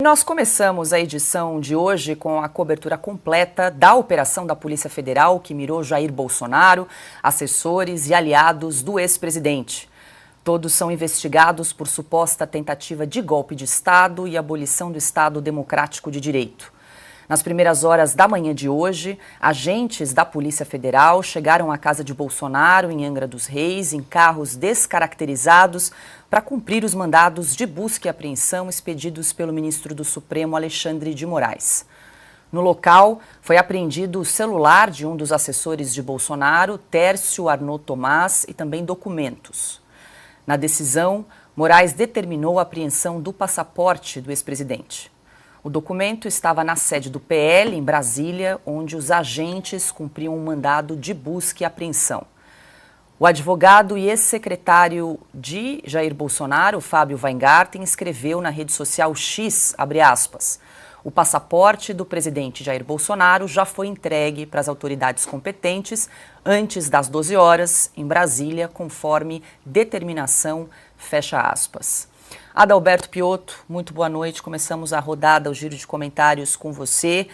Nós começamos a edição de hoje com a cobertura completa da operação da Polícia Federal que mirou Jair Bolsonaro, assessores e aliados do ex-presidente. Todos são investigados por suposta tentativa de golpe de Estado e abolição do Estado Democrático de Direito. Nas primeiras horas da manhã de hoje, agentes da Polícia Federal chegaram à casa de Bolsonaro, em Angra dos Reis, em carros descaracterizados, para cumprir os mandados de busca e apreensão expedidos pelo ministro do Supremo, Alexandre de Moraes. No local, foi apreendido o celular de um dos assessores de Bolsonaro, Tércio Arnaud Tomás, e também documentos. Na decisão, Moraes determinou a apreensão do passaporte do ex-presidente. O documento estava na sede do PL, em Brasília, onde os agentes cumpriam um mandado de busca e apreensão. O advogado e ex-secretário de Jair Bolsonaro, Fábio Weingarten, escreveu na rede social X, abre aspas, o passaporte do presidente Jair Bolsonaro já foi entregue para as autoridades competentes antes das 12 horas, em Brasília, conforme determinação, fecha aspas. Adalberto Piotto, muito boa noite. Começamos a rodada, o giro de comentários com você.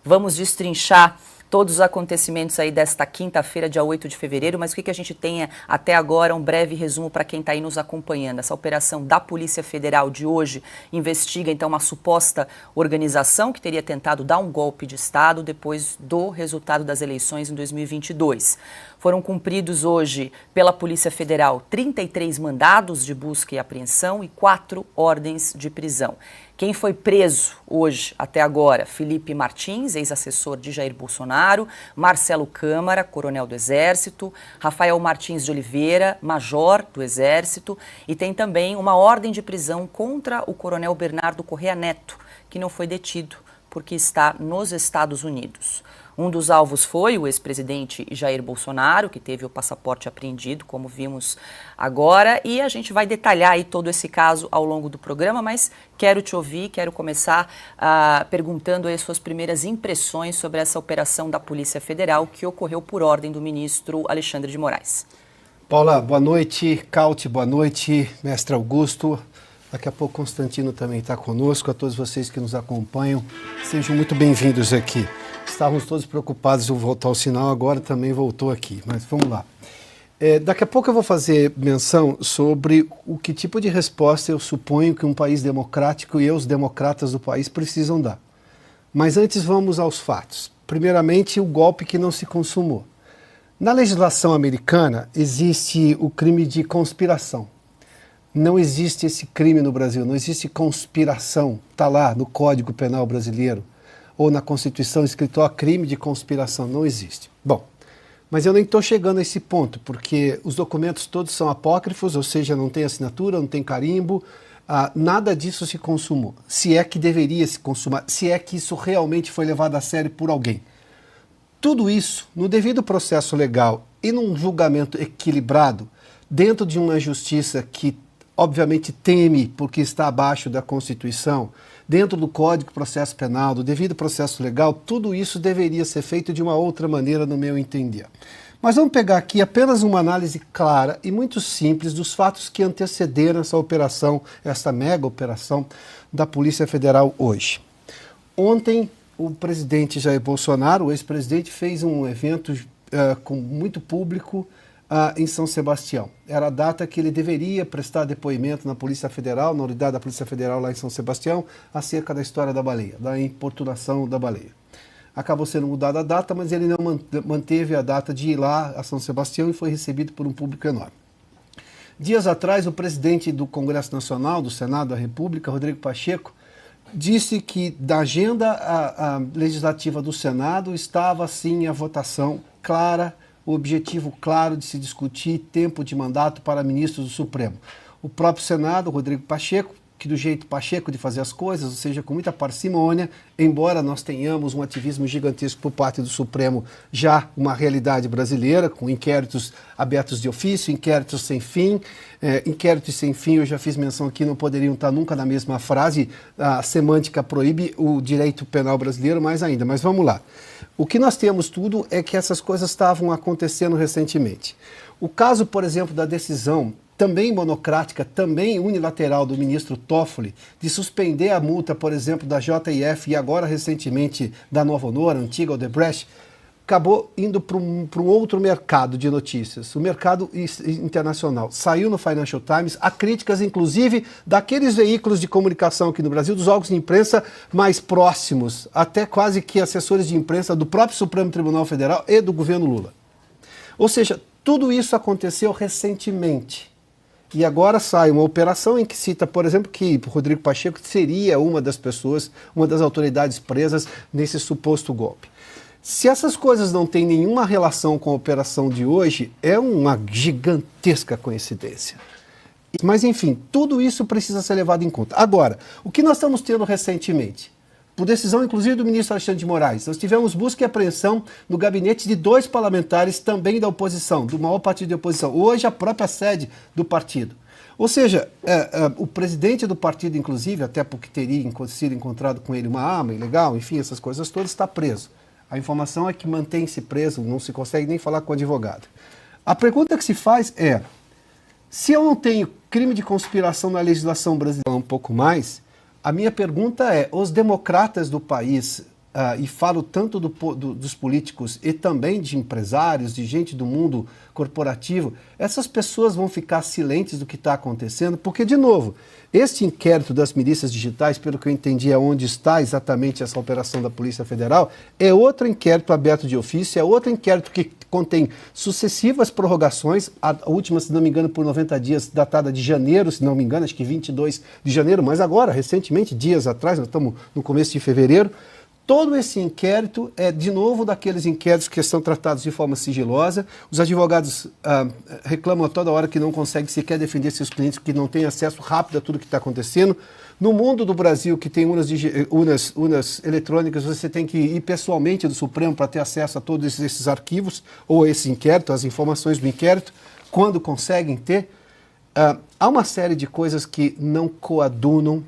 Vamos destrinchar todos os acontecimentos aí desta quinta-feira, dia 8 de fevereiro, mas o que a gente tem até agora, um breve resumo para quem está aí nos acompanhando. Essa operação da Polícia Federal de hoje investiga, então, uma suposta organização que teria tentado dar um golpe de Estado depois do resultado das eleições em 2022. Foram cumpridos hoje pela Polícia Federal 33 mandados de busca e apreensão e 4 ordens de prisão. Quem foi preso hoje, até agora, Felipe Martins, ex-assessor de Jair Bolsonaro, Marcelo Câmara, coronel do Exército, Rafael Martins de Oliveira, major do Exército, e tem também uma ordem de prisão contra o coronel Bernardo Correa Neto, que não foi detido porque está nos Estados Unidos. Um dos alvos foi o ex-presidente Jair Bolsonaro, que teve o passaporte apreendido, como vimos agora, e a gente vai detalhar aí todo esse caso ao longo do programa, mas quero te ouvir, quero começar perguntando aí as suas primeiras impressões sobre essa operação da Polícia Federal que ocorreu por ordem do ministro Alexandre de Moraes. Paula, boa noite. Cauti, boa noite. Mestre Augusto. Daqui a pouco Constantino também está conosco. A todos vocês que nos acompanham, sejam muito bem-vindos aqui. Estávamos todos preocupados em voltar ao sinal, agora também voltou aqui, mas vamos lá. Daqui a pouco eu vou fazer menção sobre o que tipo de resposta eu suponho que um país democrático e os democratas do país precisam dar. Mas antes vamos aos fatos. Primeiramente, o golpe que não se consumou. Na legislação americana existe o crime de conspiração. Não existe esse crime no Brasil, não existe conspiração, está lá no Código Penal brasileiro, ou na Constituição escrito crime de conspiração, não existe. Bom, mas eu nem estou chegando a esse ponto, porque os documentos todos são apócrifos, ou seja, não tem assinatura, não tem carimbo, nada disso se consumou. Se é que deveria se consumar, se é que isso realmente foi levado a sério por alguém. Tudo isso, no devido processo legal e num julgamento equilibrado, dentro de uma justiça que obviamente teme porque está abaixo da Constituição, dentro do Código de Processo Penal, do devido processo legal, tudo isso deveria ser feito de uma outra maneira, no meu entender. Mas vamos pegar aqui apenas uma análise clara e muito simples dos fatos que antecederam essa operação, essa mega operação da Polícia Federal hoje. Ontem, o presidente Jair Bolsonaro, o ex-presidente, fez um evento com muito público em São Sebastião. Era a data que ele deveria prestar depoimento na Polícia Federal, na unidade da Polícia Federal lá em São Sebastião, acerca da história da baleia, da importunação da baleia. Acabou sendo mudada a data, mas ele não manteve a data de ir lá a São Sebastião e foi recebido por um público enorme. Dias atrás, o presidente do Congresso Nacional, do Senado da República, Rodrigo Pacheco, disse que da agenda legislativa do Senado estava, sim, a votação clara, o objetivo claro de se discutir tempo de mandato para ministros do Supremo. O próprio Senado, Rodrigo Pacheco, que do jeito Pacheco de fazer as coisas, ou seja, com muita parcimônia, embora nós tenhamos um ativismo gigantesco por parte do Supremo, já uma realidade brasileira, com inquéritos abertos de ofício, inquéritos sem fim. Inquéritos sem fim, eu já fiz menção aqui, não poderiam estar nunca na mesma frase, a semântica proíbe o direito penal brasileiro mais ainda, mas vamos lá. O que nós temos tudo é que essas coisas estavam acontecendo recentemente. O caso, por exemplo, da decisão também monocrática, também unilateral do ministro Toffoli, de suspender a multa, por exemplo, da JF e agora recentemente da Nova Honor, antiga Odebrecht, acabou indo para um outro mercado de notícias, o mercado internacional. Saiu no Financial Times, há críticas, inclusive, daqueles veículos de comunicação aqui no Brasil, dos órgãos de imprensa mais próximos, até quase que assessores de imprensa do próprio Supremo Tribunal Federal e do governo Lula. Ou seja, tudo isso aconteceu recentemente. E agora sai uma operação em que cita, por exemplo, que Rodrigo Pacheco seria uma das pessoas, uma das autoridades presas nesse suposto golpe. Se essas coisas não têm nenhuma relação com a operação de hoje, é uma gigantesca coincidência. Mas, enfim, tudo isso precisa ser levado em conta. Agora, o que nós estamos tendo recentemente? Por decisão, inclusive, do ministro Alexandre de Moraes, nós tivemos busca e apreensão no gabinete de 2 parlamentares também da oposição, do maior partido de oposição, hoje a própria sede do partido. Ou seja, o presidente do partido, inclusive, até porque teria sido encontrado com ele uma arma ilegal, enfim, essas coisas todas, está preso. A informação é que mantém-se preso, não se consegue nem falar com o advogado. A pergunta que se faz é, se eu não tenho crime de conspiração na legislação brasileira um pouco mais, a minha pergunta é, os democratas do país, e falo tanto dos políticos e também de empresários, de gente do mundo corporativo, essas pessoas vão ficar silentes do que está acontecendo? Porque, de novo, este inquérito das milícias digitais, pelo que eu entendi, é onde está exatamente essa operação da Polícia Federal, é outro inquérito aberto de ofício, é outro inquérito que contém sucessivas prorrogações, a última, se não me engano, por 90 dias, datada de janeiro, se não me engano, acho que 22 de janeiro, mas agora, recentemente, dias atrás, nós estamos no começo de fevereiro. Todo esse inquérito é, de novo, daqueles inquéritos que são tratados de forma sigilosa. Os advogados reclamam a toda hora que não conseguem sequer defender seus clientes, que não têm acesso rápido a tudo que está acontecendo. No mundo do Brasil, que tem urnas eletrônicas, você tem que ir pessoalmente do Supremo para ter acesso a todos esses arquivos, ou esse inquérito, as informações do inquérito, quando conseguem ter. Há uma série de coisas que não coadunam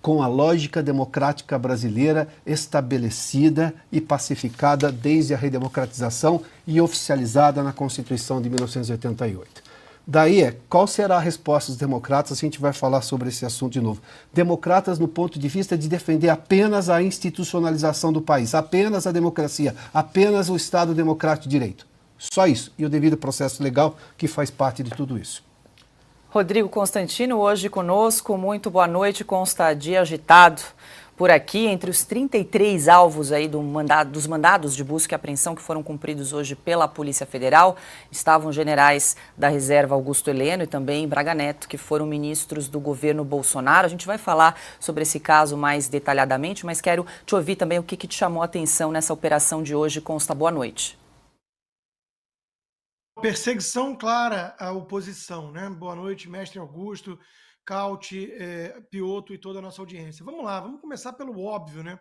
com a lógica democrática brasileira estabelecida e pacificada desde a redemocratização e oficializada na Constituição de 1988. Daí qual será a resposta dos democratas? A gente vai falar sobre esse assunto de novo. Democratas no ponto de vista de defender apenas a institucionalização do país, apenas a democracia, apenas o Estado democrático de direito. Só isso. E o devido processo legal que faz parte de tudo isso. Rodrigo Constantino, hoje conosco, muito boa noite, consta dia agitado por aqui. Entre os 33 alvos aí dos mandados de busca e apreensão que foram cumpridos hoje pela Polícia Federal, estavam generais da reserva Augusto Heleno e também Braga Neto, que foram ministros do governo Bolsonaro. A gente vai falar sobre esse caso mais detalhadamente, mas quero te ouvir também o que te chamou a atenção nessa operação de hoje. Consta, boa noite. Perseguição clara à oposição, né? Boa noite, mestre Augusto, Cauti, Piotto e toda a nossa audiência. Vamos lá, vamos começar pelo óbvio, né?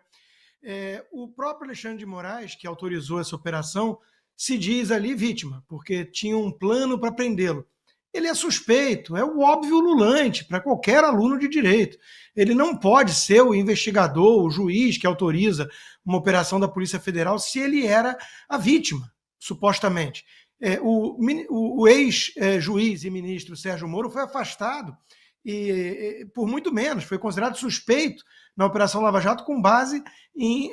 O próprio Alexandre de Moraes, que autorizou essa operação, se diz ali vítima, porque tinha um plano para prendê-lo. Ele é suspeito, é o óbvio ululante para qualquer aluno de direito. Ele não pode ser o investigador, o juiz que autoriza uma operação da Polícia Federal se ele era a vítima, supostamente. O ex-juiz e ministro Sérgio Moro foi afastado e por muito menos, foi considerado suspeito na Operação Lava Jato com base em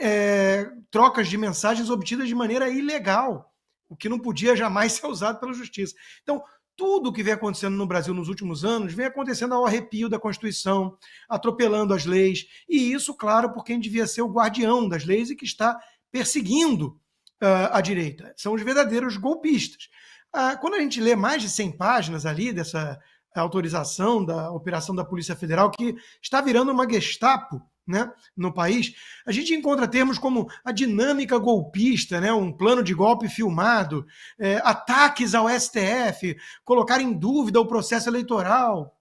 trocas de mensagens obtidas de maneira ilegal, o que não podia jamais ser usado pela Justiça. Então, tudo o que vem acontecendo no Brasil nos últimos anos vem acontecendo ao arrepio da Constituição, atropelando as leis, e isso, claro, por quem devia ser o guardião das leis e que está perseguindo à direita. São os verdadeiros golpistas. Quando a gente lê mais de 100 páginas ali dessa autorização da operação da Polícia Federal, que está virando uma Gestapo, né, no país, a gente encontra termos como a dinâmica golpista, né, um plano de golpe filmado, ataques ao STF, colocar em dúvida o processo eleitoral,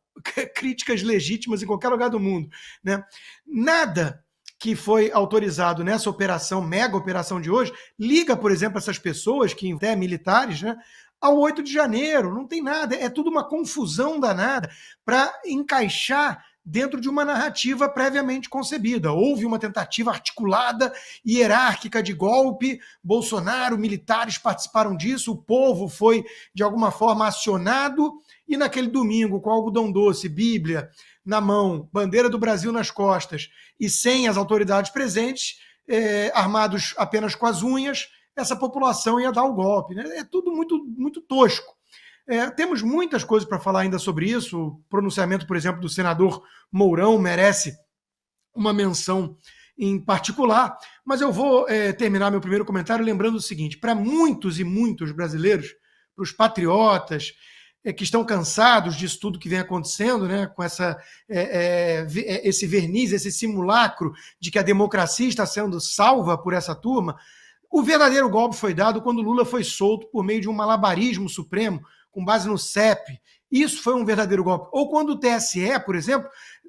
críticas legítimas em qualquer lugar do mundo, né? Nada que foi autorizado nessa operação, mega operação de hoje, liga, por exemplo, essas pessoas, que até militares, né, ao 8 de janeiro. Não tem nada, é tudo uma confusão danada para encaixar dentro de uma narrativa previamente concebida. Houve uma tentativa articulada e hierárquica de golpe, Bolsonaro, militares participaram disso, o povo foi, de alguma forma, acionado, e naquele domingo, com algodão doce, Bíblia na mão, bandeira do Brasil nas costas, e sem as autoridades presentes, armados apenas com as unhas, essa população ia dar o golpe. Né? É tudo muito, muito tosco. Temos muitas coisas para falar ainda sobre isso. O pronunciamento, por exemplo, do senador Mourão merece uma menção em particular, mas eu vou terminar meu primeiro comentário lembrando o seguinte: para muitos e muitos brasileiros, para os patriotas que estão cansados disso tudo que vem acontecendo, né, com esse verniz, esse simulacro de que a democracia está sendo salva por essa turma, o verdadeiro golpe foi dado quando Lula foi solto por meio de um malabarismo supremo, com base no CEP. Isso foi um verdadeiro golpe. Ou quando o TSE, por exemplo,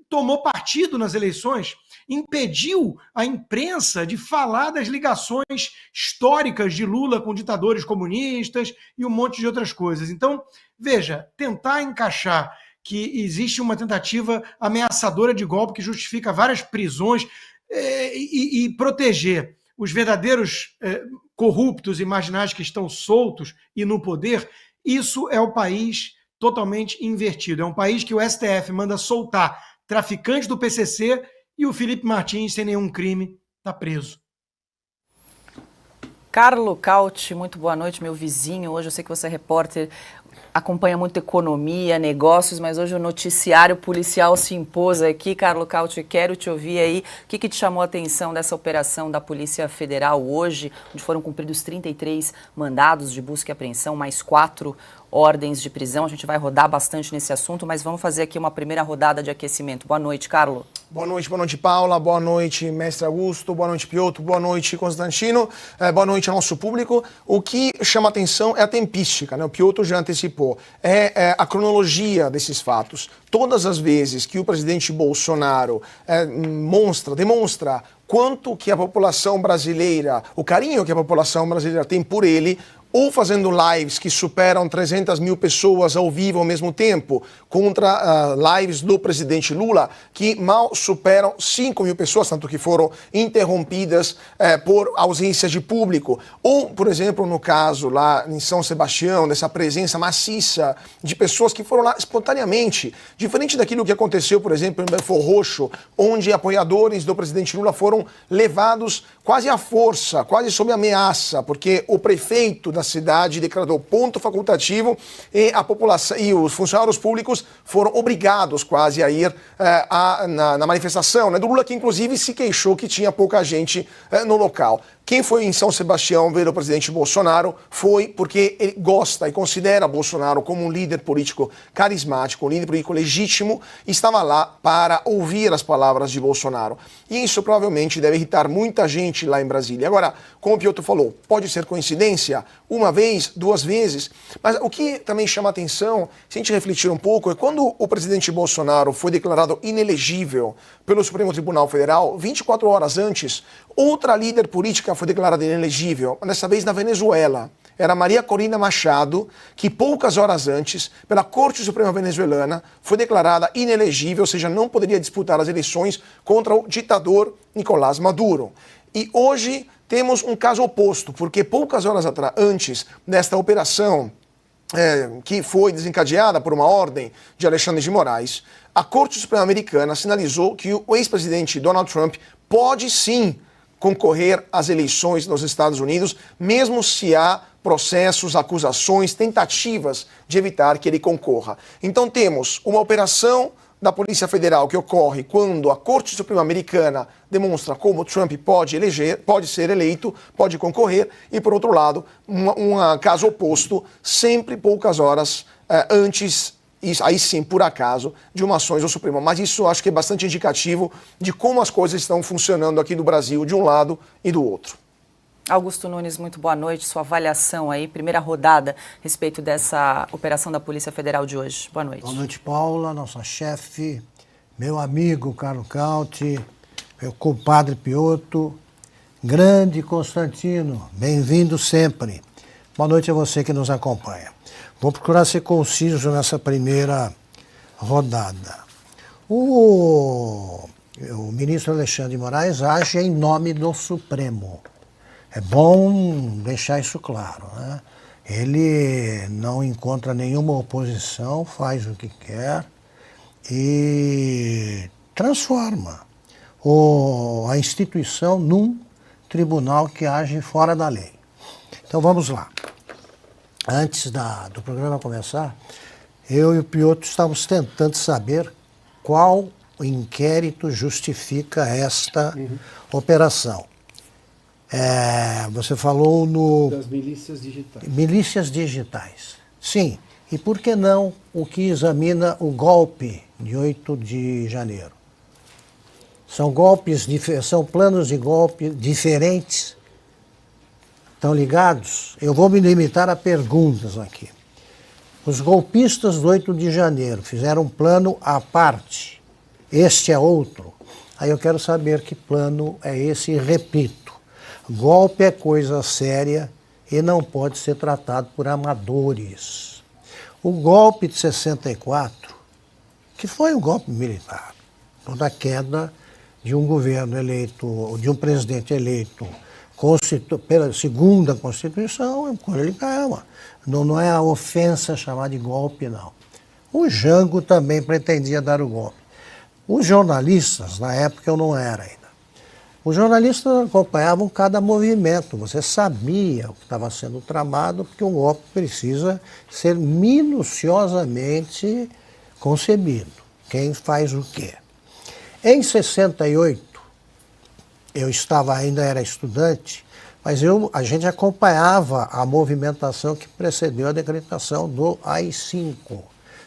tomou partido nas eleições, impediu a imprensa de falar das ligações históricas de Lula com ditadores comunistas e um monte de outras coisas. Então, veja, tentar encaixar que existe uma tentativa ameaçadora de golpe que justifica várias prisões e proteger os verdadeiros corruptos e marginais que estão soltos e no poder, isso é o país totalmente invertido. É um país que o STF manda soltar traficantes do PCC e o Felipe Martins, sem nenhum crime, está preso. Carlo Cauti, muito boa noite, meu vizinho. Hoje eu sei que você é repórter, acompanha muito economia, negócios, mas hoje o noticiário policial se impôs aqui. Carlo Cauti, quero te ouvir aí. O que te chamou a atenção dessa operação da Polícia Federal hoje, onde foram cumpridos 33 mandados de busca e apreensão, mais 4 ordens de prisão? A gente vai rodar bastante nesse assunto, mas vamos fazer aqui uma primeira rodada de aquecimento. Boa noite, Carlo. Boa noite, Paula. Boa noite, mestre Augusto. Boa noite, Piotr. Boa noite, Constantino. Boa noite ao nosso público. O que chama atenção é a tempística, né? O Piotr já antecipou. É a cronologia desses fatos. Todas as vezes que o presidente Bolsonaro demonstra quanto que a população brasileira, o carinho que a população brasileira tem por ele, ou fazendo lives que superam 300 mil pessoas ao vivo ao mesmo tempo, contra lives do presidente Lula, que mal superam 5 mil pessoas, tanto que foram interrompidas por ausência de público. Ou, por exemplo, no caso lá em São Sebastião, dessa presença maciça de pessoas que foram lá espontaneamente, diferente daquilo que aconteceu, por exemplo, em Belfort Roxo, onde apoiadores do presidente Lula foram levados quase à força, quase sob ameaça, porque o prefeito da cidade declarou ponto facultativo e a população e os funcionários públicos foram obrigados quase a ir na manifestação, né, do Lula, que inclusive se queixou que tinha pouca gente no local. Quem foi em São Sebastião ver o presidente Bolsonaro foi porque ele gosta e considera Bolsonaro como um líder político carismático, um líder político legítimo, e estava lá para ouvir as palavras de Bolsonaro. E isso provavelmente deve irritar muita gente lá em Brasília. Agora, como o Piotr falou, pode ser coincidência, uma vez, 2 vezes, mas o que também chama atenção, se a gente refletir um pouco, é quando o presidente Bolsonaro foi declarado inelegível pelo Supremo Tribunal Federal, 24 horas antes, outra líder política foi declarada inelegível, dessa vez na Venezuela. Era Maria Corina Machado, que poucas horas antes, pela Corte Suprema Venezuelana, foi declarada inelegível, ou seja, não poderia disputar as eleições contra o ditador Nicolás Maduro. E hoje temos um caso oposto, porque poucas horas antes desta operação, que foi desencadeada por uma ordem de Alexandre de Moraes, a Corte Suprema Americana sinalizou que o ex-presidente Donald Trump pode sim concorrer às eleições nos Estados Unidos, mesmo se há processos, acusações, tentativas de evitar que ele concorra. Então temos uma operação da Polícia Federal que ocorre quando a Corte Suprema Americana demonstra como Trump pode ser eleito, pode concorrer, e por outro lado, um caso oposto, sempre poucas horas antes, isso, aí sim, por acaso, de uma ações do Supremo. Mas isso acho que é bastante indicativo de como as coisas estão funcionando aqui no Brasil, de um lado e do outro. Augusto Nunes, muito boa noite. Sua avaliação aí, primeira rodada a respeito dessa operação da Polícia Federal de hoje. Boa noite. Boa noite, Paula, nossa chefe, meu amigo Carlo Cauti, meu compadre Piotr, grande Constantino, bem-vindo sempre. Boa noite a você que nos acompanha. Vou procurar ser conciso nessa primeira rodada. O ministro Alexandre de Moraes age em nome do Supremo. É bom deixar isso claro, né? Ele não encontra nenhuma oposição, faz o que quer e transforma a instituição num tribunal que age fora da lei. Então vamos lá. Antes do programa começar, eu e o Piotr estávamos tentando saber qual inquérito justifica esta operação. Você falou Das milícias digitais. Milícias digitais. Sim. E por que não o que examina o golpe de 8 de janeiro? São são planos de golpe diferentes? Estão ligados? Eu vou me limitar a perguntas aqui. Os golpistas do 8 de janeiro fizeram um plano à parte. Este é outro. Aí eu quero saber que plano é esse e repito. Golpe é coisa séria e não pode ser tratado por amadores. O golpe de 64, que foi um golpe militar, toda a queda de um governo eleito, de um presidente eleito pela segunda Constituição, quando ele caiu. Não é a ofensa chamar de golpe, não. O Jango também pretendia dar o golpe. Os jornalistas, na época eu não era ainda, os jornalistas acompanhavam cada movimento, você sabia o que estava sendo tramado, porque um golpe precisa ser minuciosamente concebido. Quem faz o quê? Em 68, eu ainda era estudante, mas a gente acompanhava a movimentação que precedeu a decretação do AI-5.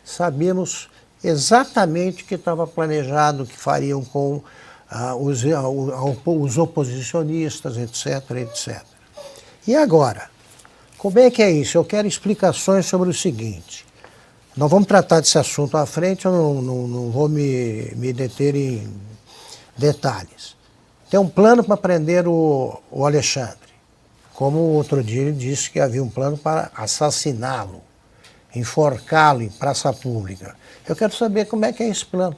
Sabíamos exatamente o que estava planejado, o que fariam com os oposicionistas, etc, etc. E agora, como é que é isso? Eu quero explicações sobre o seguinte. Nós vamos tratar desse assunto à frente, eu não vou me deter em detalhes. Tem um plano para prender o Alexandre. Como outro dia ele disse que havia um plano para assassiná-lo, enforcá-lo em praça pública. Eu quero saber como é que é esse plano.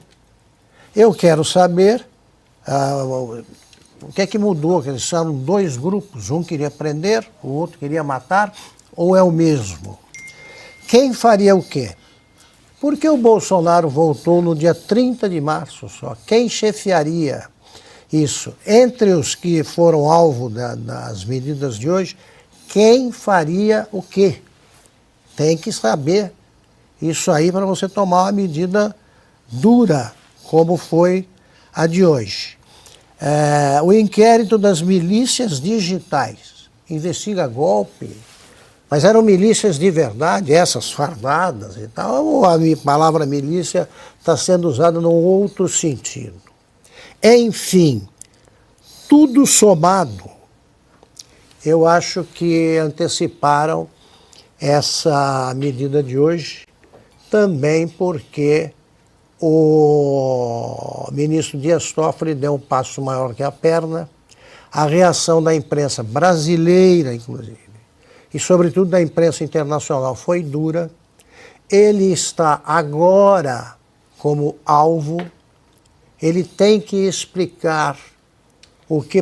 Eu quero saber o que é que mudou, que eles são dois grupos, um queria prender, o outro queria matar, ou é o mesmo? Quem faria o quê? Por que o Bolsonaro voltou no dia 30 de março só? Quem chefiaria isso? Entre os que foram alvo das medidas de hoje, quem faria o quê? Tem que saber isso aí para você tomar uma medida dura, como foi a de hoje. O inquérito das milícias digitais investiga golpe, mas eram milícias de verdade, essas fardadas e tal, ou a palavra milícia está sendo usada num outro sentido. Enfim, tudo somado, eu acho que anteciparam essa medida de hoje, também porque o ministro Dias Toffoli deu um passo maior que a perna, a reação da imprensa brasileira, inclusive, e sobretudo da imprensa internacional foi dura. Ele está agora como alvo, ele tem que explicar por que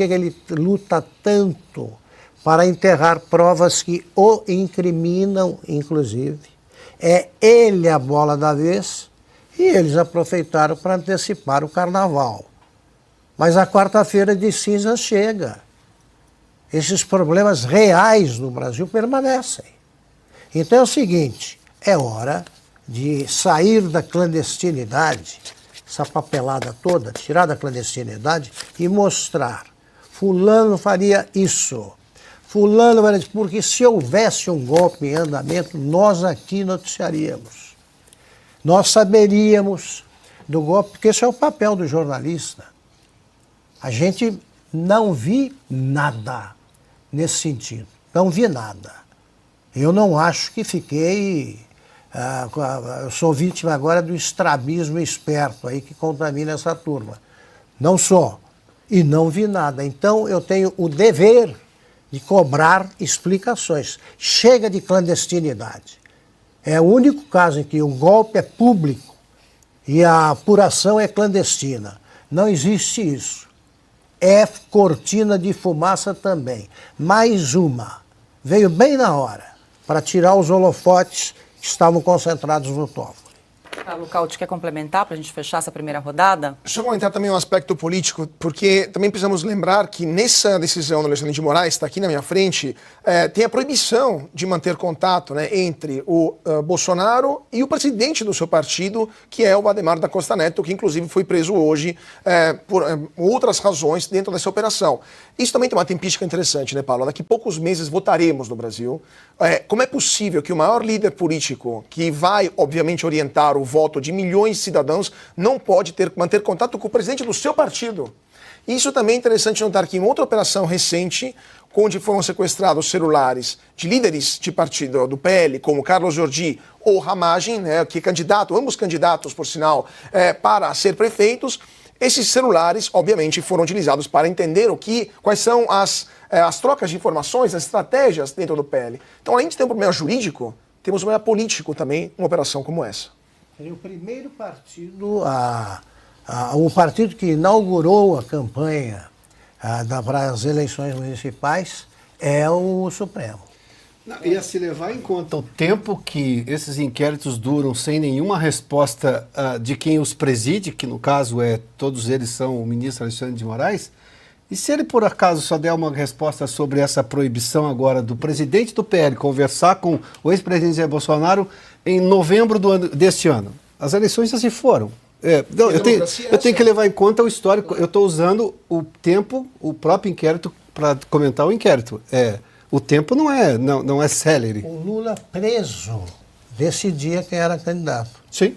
ele luta tanto para enterrar provas que o incriminam, inclusive. É ele a bola da vez e eles aproveitaram para antecipar o carnaval. Mas a quarta-feira de cinzas chega. Esses problemas reais no Brasil permanecem. Então é o seguinte, é hora de sair da clandestinidade, essa papelada toda, tirar da clandestinidade e mostrar. Fulano faria isso. Fulano faria isso. Porque se houvesse um golpe em andamento, nós aqui noticiaríamos. Nós saberíamos do golpe, porque esse é o papel do jornalista. A gente não vi nada nesse sentido. Não vi nada. Eu não acho que fiquei... eu sou vítima agora do estrabismo esperto aí que contamina essa turma. Não sou. E não vi nada. Então eu tenho o dever de cobrar explicações. Chega de clandestinidade. É o único caso em que o golpe é público e a apuração é clandestina. Não existe isso. É cortina de fumaça também. Mais uma. Veio bem na hora para tirar os holofotes que estavam concentrados no Toffoli. Carlos Cauti, quer complementar para a gente fechar essa primeira rodada? Deixa eu comentar também um aspecto político, porque também precisamos lembrar que nessa decisão do Alexandre de Moraes, está aqui na minha frente, tem a proibição de manter contato, né, entre o Bolsonaro e o presidente do seu partido, que é o Ademar da Costa Neto, que inclusive foi preso hoje por outras razões dentro dessa operação. Isso também tem uma tempística interessante, né, Paulo? Daqui a poucos meses votaremos no Brasil. Como é possível que o maior líder político, que vai, obviamente, orientar o voto de milhões de cidadãos, não pode manter contato com o presidente do seu partido? Isso também é interessante notar que em outra operação recente, onde foram sequestrados celulares de líderes de partido do PL, como Carlos Jordi ou Ramagem, né, que é candidato, ambos candidatos, por sinal, para ser prefeitos, esses celulares, obviamente, foram utilizados para entender quais são as trocas de informações, as estratégias dentro do PL. Então, além de ter um problema jurídico, temos um problema político também, uma operação como essa. O primeiro partido, o partido que inaugurou a campanha para as eleições municipais é o Supremo. E a se levar em conta o tempo que esses inquéritos duram sem nenhuma resposta de quem os preside, que no caso todos eles são o ministro Alexandre de Moraes, e se ele por acaso só der uma resposta sobre essa proibição agora do presidente do PL conversar com o ex-presidente Jair Bolsonaro em novembro deste ano, as eleições já se foram. Eu tenho que levar em conta o histórico. Eu estou usando o tempo, o próprio inquérito, para comentar o inquérito. O tempo não é célere. O Lula preso decidia quem era candidato. Sim.